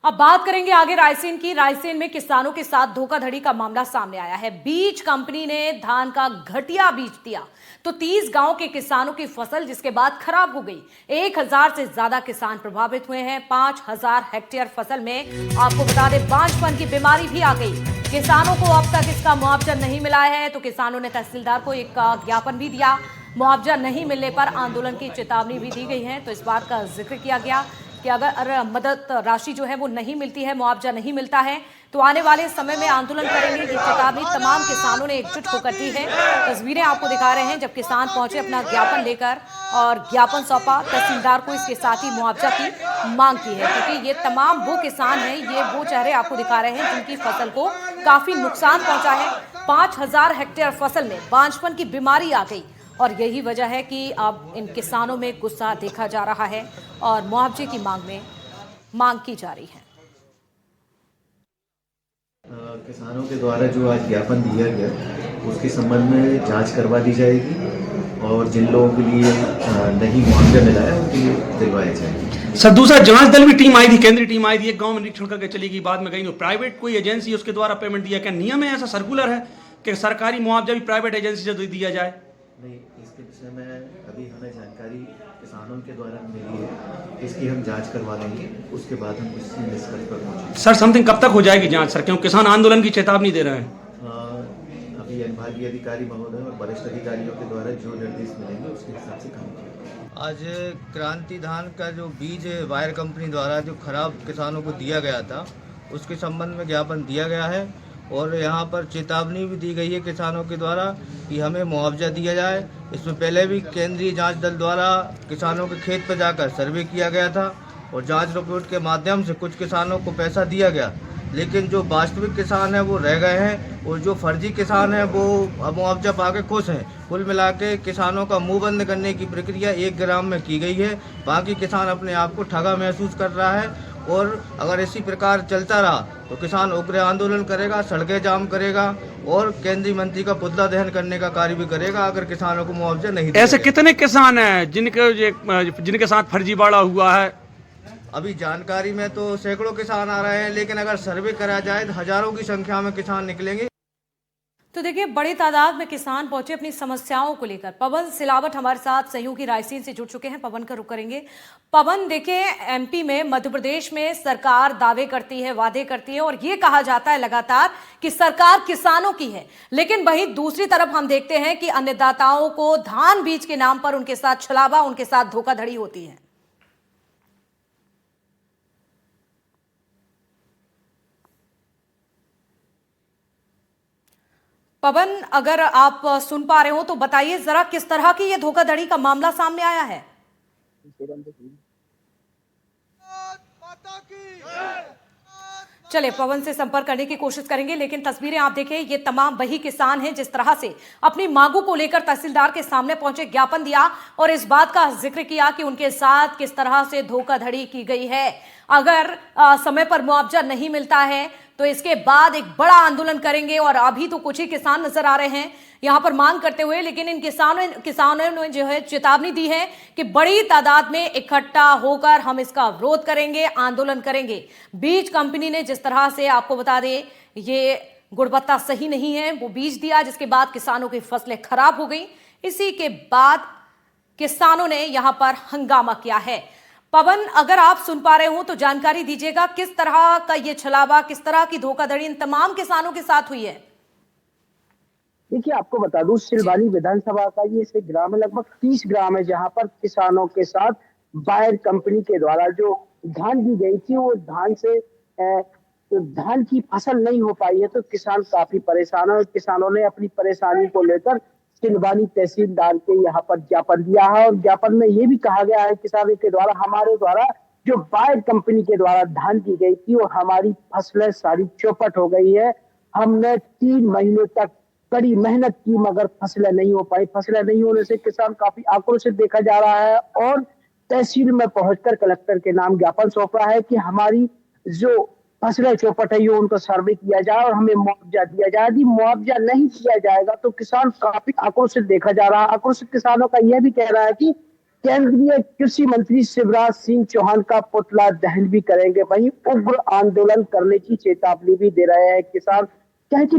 अब बात करेंगे आगे रायसेन की। रायसेन में किसानों के साथ धोखाधड़ी का मामला सामने आया है। बीज कंपनी ने धान का घटिया बीज दिया तो 30 गांव के किसानों की फसल जिसके बाद खराब हो गई। 1000 से ज्यादा किसान प्रभावित हुए हैं। 5000 हेक्टेयर फसल में आपको बता दें बांझपन की बीमारी भी आ गई। किसानों को अब तक इसका मुआवजा नहीं मिला है तो किसानों ने तहसीलदार को एक ज्ञापन भी दिया। मुआवजा नहीं मिलने पर आंदोलन की चेतावनी भी दी गई है। तो इस बात का जिक्र किया गया कि अगर मदद राशि जो है वो नहीं मिलती है, मुआवजा नहीं मिलता है तो आने वाले समय में आंदोलन करेंगे। ये चेतावनी तमाम किसानों ने एकजुट होकर दी है। तस्वीरें आपको दिखा रहे हैं जब किसान पहुंचे अपना ज्ञापन लेकर और ज्ञापन सौंपा तहसीलदार को, इसके साथ ही मुआवजा की मांग की है क्योंकि ये तमाम वो किसान हैं, ये वो चेहरे आपको दिखा रहे हैं जिनकी फसल को काफी नुकसान पहुंचा है। 5000 हेक्टेयर फसल में बांझपन की बीमारी आ गई और यही वजह है कि अब इन किसानों में गुस्सा देखा जा रहा है और मुआवजे की मांग की जा रही है। किसानों के द्वारा जो आज ज्ञापन दिया गया उसके संबंध में जांच करवा दी जाएगी और जिन लोगों के लिए नहीं मुआवजा मिला है उनके लिए दिलवाया जाएगा। सर, दूसरा जांच दल भी टीम आई थी, केंद्रीय टीम आई थी, एक गांव में निरीक्षण करके चली गई, बाद में गई प्राइवेट कोई एजेंसी उसके द्वारा पेमेंट दिया। क्या नियम है, ऐसा सर्कुलर है कि सरकारी मुआवजा भी प्राइवेट एजेंसी से दिया जाए? नहीं, इसके विषय में अभी हमें जानकारी किसानों के द्वारा मिली है, इसकी हम जांच करवा लेंगे, उसके बाद हम इसी निष्कर्ष पर पहुंचेंगे। सर, समथिंग कब तक हो जाएगी जांच सर, क्यों किसान आंदोलन की चेतावनी दे रहे हैं? अभी विभागीय अधिकारी महोदय और वरिष्ठ अधिकारियों के द्वारा जो निर्देश मिलेंगे उसके हिसाब से काम किया। आज क्रांति धान का जो बीज बायर कंपनी द्वारा जो खराब किसानों को दिया गया था उसके संबंध में ज्ञापन दिया गया है और यहाँ पर चेतावनी भी दी गई है किसानों के द्वारा कि हमें मुआवजा दिया जाए। इसमें पहले भी केंद्रीय जांच दल द्वारा किसानों के खेत पर जाकर सर्वे किया गया था और जांच रिपोर्ट के माध्यम से कुछ किसानों को पैसा दिया गया, लेकिन जो वास्तविक किसान हैं वो रह गए हैं और जो फर्जी किसान हैं वो मुआवजा पाके खुश हैं। कुल मिला के किसानों का मुंह बंद करने की प्रक्रिया 1 ग्राम में की गई है। बाकी किसान अपने आप को ठगा महसूस कर रहा है और अगर इसी प्रकार चलता रहा तो किसान उग्र आंदोलन करेगा, सड़कें जाम करेगा और केंद्रीय मंत्री का पुतला दहन करने का कार्य भी करेगा अगर किसानों को मुआवजा नहीं दिया। ऐसे कितने किसान हैं जिनके साथ फर्जीवाड़ा हुआ है? अभी जानकारी में तो सैकड़ों किसान आ रहे हैं, लेकिन अगर सर्वे करा जाए तो हजारों की संख्या में किसान निकलेंगे। तो देखिए बड़ी तादाद में किसान पहुंचे अपनी समस्याओं को लेकर। पवन सिलावट हमारे साथ सहयोगी रायसेन से जुड़ चुके हैं, पवन का रुख करेंगे। पवन, देखिए एमपी में, मध्य प्रदेश में सरकार दावे करती है, वादे करती है और ये कहा जाता है लगातार कि सरकार किसानों की है, लेकिन वहीं दूसरी तरफ हम देखते हैं कि अन्नदाताओं को धान बीज के नाम पर उनके साथ छलावा, उनके साथ धोखाधड़ी होती है। पवन, अगर आप सुन पा रहे हो तो बताइए जरा किस तरह की ये धोखाधड़ी का मामला सामने आया है? चलिए पवन से संपर्क करने की कोशिश करेंगे, लेकिन तस्वीरें आप देखें, ये तमाम वही किसान हैं जिस तरह से अपनी मांगों को लेकर तहसीलदार के सामने पहुंचे, ज्ञापन दिया और इस बात का जिक्र किया कि उनके साथ किस तरह से धोखाधड़ी की गई है। अगर समय पर मुआवजा नहीं मिलता है तो इसके बाद एक बड़ा आंदोलन करेंगे और अभी तो कुछ ही किसान नजर आ रहे हैं यहां पर मांग करते हुए, लेकिन इन किसानों ने जो है चेतावनी दी है कि बड़ी तादाद में इकट्ठा होकर हम इसका विरोध करेंगे, आंदोलन करेंगे। बीज कंपनी ने जिस तरह से, आपको बता दें, ये गुणवत्ता सही नहीं है, वो बीज दिया जिसके बाद किसानों की फसलें खराब हो गई। इसी के बाद किसानों ने यहां पर हंगामा किया है। पवन, अगर आप सुन पा रहे हो तो जानकारी दीजिएगा किस तरह का ये छलावा, किस तरह की धोखाधड़ी इन तमाम किसानों के साथ हुई है? देखिए, आपको बता दूं, सिलवानी विधानसभा का ये से ग्राम है, लगभग 30 ग्राम है, जहां पर किसानों के साथ बायर कंपनी के द्वारा जो धान दी गई थी वो धान से तो धान की फसल नहीं हो पाई है तो किसान काफी परेशान है और किसानों ने अपनी परेशानी को लेकर सिलवानी तहसीलदार के यहाँ पर ज्ञापन दिया है और ज्ञापन में ये भी कहा गया है किसानों के द्वारा, हमारे द्वारा जो बायर कंपनी के द्वारा धान दी गई थी और हमारी फसलें सारी चौपट हो गई है। हमने 3 महीने तक कड़ी मेहनत की मगर फसलें नहीं हो पाई। फसलें नहीं होने से किसान काफी आक्रोशित देखा जा रहा है और तहसील में पहुंचकर कलेक्टर के नाम ज्ञापन सौंपा है कि हमारी जो फसलें चौपट है ये उनको सर्वे किया जाए और हमें मुआवजा दिया जाए। यदि मुआवजा नहीं दिया जाएगा तो किसान काफी आक्रोशित देखा जा रहा है। आक्रोशित किसानों का यह भी कह रहा है कि केंद्रीय कृषि मंत्री शिवराज सिंह चौहान का पुतला दहन भी करेंगे। वहीं उग्र आंदोलन करने की चेतावनी भी दे रहे हैं किसान। क्या है कि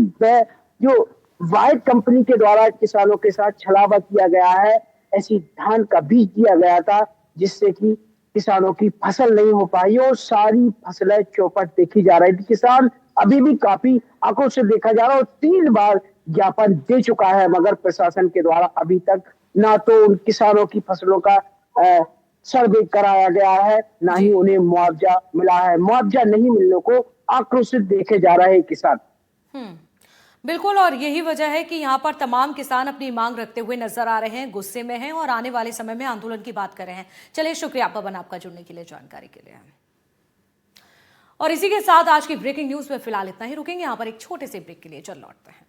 जो वायर कंपनी के द्वारा किसानों के साथ छलावा किया गया है, ऐसी धान का बीज दिया गया था जिससे कि किसानों की फसल नहीं हो पाई और सारी फसलें चौपट देखी जा रही थी। किसान अभी भी काफी आक्रोश से देखा जा रहा है और 3 बार ज्ञापन दे चुका है, मगर प्रशासन के द्वारा अभी तक ना तो उन किसानों की फसलों का सर्वे कराया गया है, ना ही उन्हें मुआवजा मिला है। मुआवजा नहीं मिलने को आक्रोशित देखे जा रहे हैं किसान। बिल्कुल, और यही वजह है कि यहाँ पर तमाम किसान अपनी मांग रखते हुए नजर आ रहे हैं, गुस्से में हैं और आने वाले समय में आंदोलन की बात कर रहे हैं। चलिए, शुक्रिया पवन आपका जुड़ने के लिए, जानकारी के लिए। और इसी के साथ आज की ब्रेकिंग न्यूज में फिलहाल इतना ही। रुकेंगे यहाँ पर एक छोटे से ब्रेक के लिए, चल लौटते हैं।